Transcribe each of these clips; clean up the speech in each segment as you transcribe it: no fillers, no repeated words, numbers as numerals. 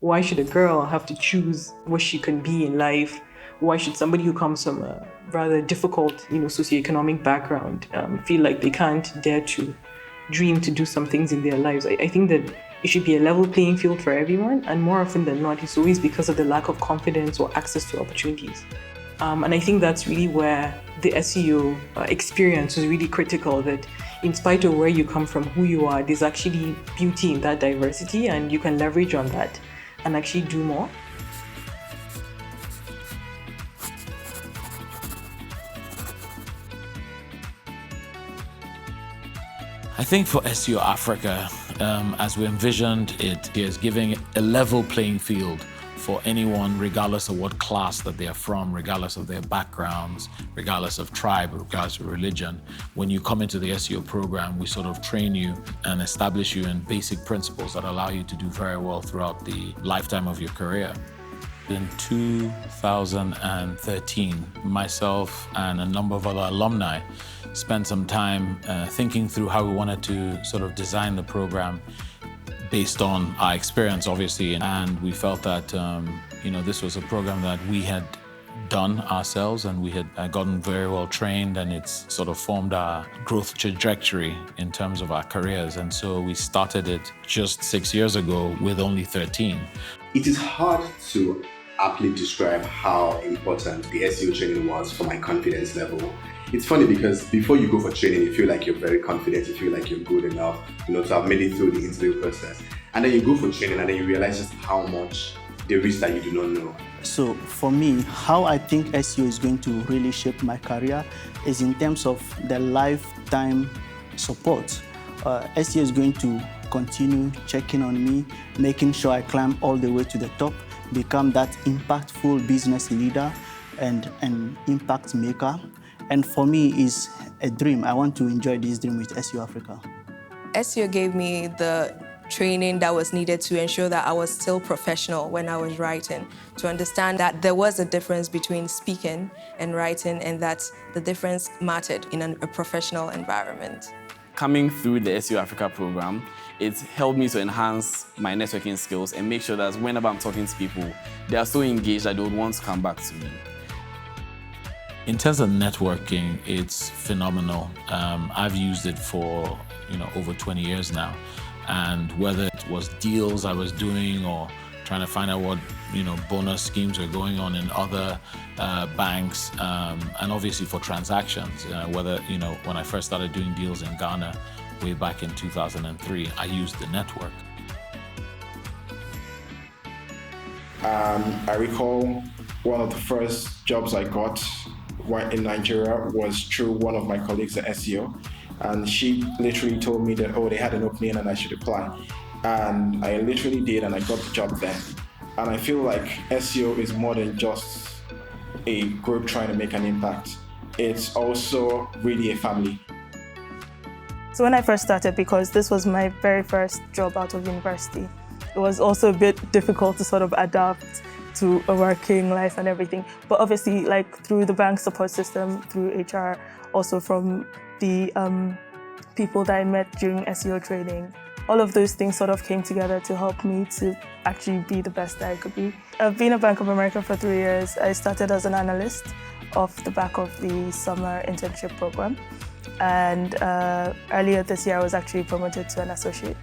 Why should a girl have to choose what she can be in life? Why should somebody who comes from a rather difficult, socioeconomic background feel like they can't dare to dream to do some things in their lives? I think that it should be a level playing field for everyone, and more often than not, it's always because of the lack of confidence or access to opportunities. And I think that's really where the SEO experience is really critical, that in spite of where you come from, who you are, there's actually beauty in that diversity, and you can leverage on that and actually do more. I think for SEO Africa, as we envisioned it, is giving a level playing field for anyone, regardless of what class that they are from, regardless of their backgrounds, regardless of tribe, regardless of religion. When you come into the SEO program, we sort of train you and establish you in basic principles that allow you to do very well throughout the lifetime of your career. In 2013, myself and a number of other alumni spent some time thinking through how we wanted to sort of design the program based on our experience, obviously. And we felt that this was a program that we had done ourselves and we had gotten very well trained, and it's sort of formed our growth trajectory in terms of our careers. And so we started it just 6 years ago with only 13. It is hard to aptly describe how important the SEO training was for my confidence level. It's funny because before you go for training, you feel like you're very confident, you feel like you're good enough, to have made it through the interview process. And then you go for training and then you realize just how much there is that you do not know. So for me, how I think SEO is going to really shape my career is in terms of the lifetime support. SEO is going to continue checking on me, making sure I climb all the way to the top, become that impactful business leader and an impact maker. And for me, it's a dream. I want to enjoy this dream with SEO Africa. SEO gave me the training that was needed to ensure that I was still professional when I was writing, to understand that there was a difference between speaking and writing, and that the difference mattered in a professional environment. Coming through the SEO Africa program, it's helped me to enhance my networking skills and make sure that whenever I'm talking to people, they are so engaged that they would want to come back to me. In terms of networking, it's phenomenal. I've used it for over 20 years now, and whether it was deals I was doing or trying to find out what bonus schemes are going on in other banks, and obviously for transactions, whether when I first started doing deals in Ghana way back in 2003, I used the network. I recall one of the first jobs I got in Nigeria was through one of my colleagues at SEO, and she literally told me that, they had an opening and I should apply. And I literally did, and I got the job then. And I feel like SEO is more than just a group trying to make an impact. It's also really a family. So when I first started, because this was my very first job out of university, it was also a bit difficult to sort of adapt to a working life and everything. But obviously, through the bank support system, through HR, also from the people that I met during SEO training, all of those things sort of came together to help me to actually be the best that I could be. I've been at Bank of America for 3 years. I started as an analyst off the back of the summer internship program. And earlier this year, I was actually promoted to an associate.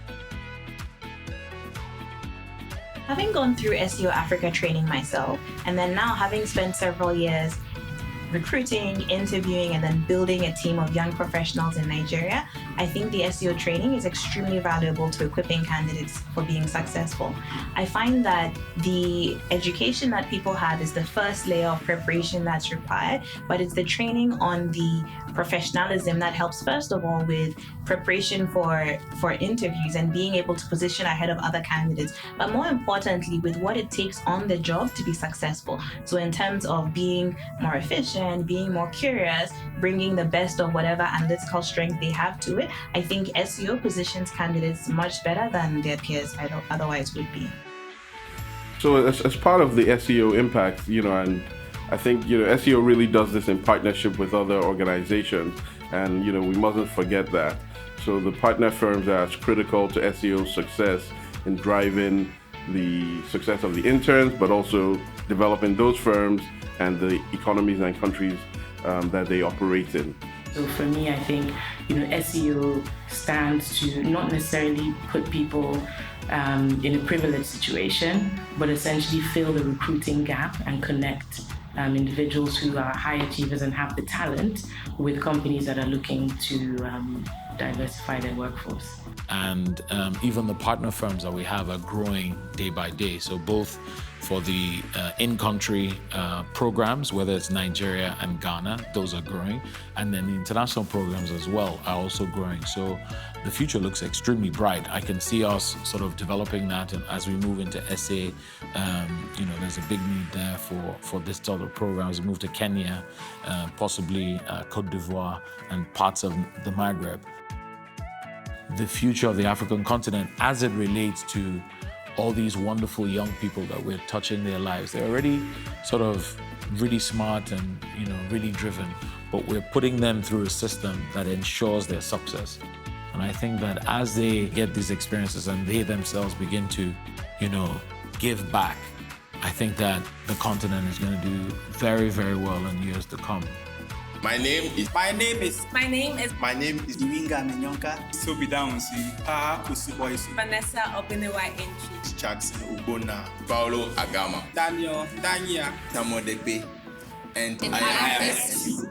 Having gone through SEO Africa training myself, and then now having spent several years recruiting, interviewing, and then building a team of young professionals in Nigeria, I think the SEO training is extremely valuable to equipping candidates for being successful. I find that the education that people have is the first layer of preparation that's required, but it's the training on the professionalism that helps, first of all, with preparation for interviews and being able to position ahead of other candidates, but more importantly, with what it takes on the job to be successful. So in terms of being more efficient, being more curious, bringing the best of whatever analytical strength they have to it, I think SEO positions candidates much better than their peers otherwise would be. So as part of the SEO impact, and I think, SEO really does this in partnership with other organizations, and, we mustn't forget that. So the partner firms are as critical to SEO success in driving the success of the interns, but also developing those firms and the economies and countries that they operate in. So for me, I think, SEO stands to not necessarily put people in a privileged situation, but essentially fill the recruiting gap and connect individuals who are high achievers and have the talent with companies that are looking to diversify their workforce. And even the partner firms that we have are growing day by day. So both for the in-country programs, whether it's Nigeria and Ghana, those are growing. And then the international programs as well are also growing. So the future looks extremely bright. I can see us sort of developing that, and as we move into SA, there's a big need there for this sort of programs. Move to Kenya, possibly Cote d'Ivoire and parts of the Maghreb. The future of the African continent as it relates to all these wonderful young people that we're touching their lives. They're already sort of really smart and really driven, but we're putting them through a system that ensures their success. And I think that as they get these experiences and they themselves begin to, give back, I think that the continent is going to do very, very well in years to come. My name is Iwinga Menyonka. Vanessa Obenewa Entry. Jackson Ubona. Paulo Agama. Daniel Dania. Tamodepe. And I am SEO.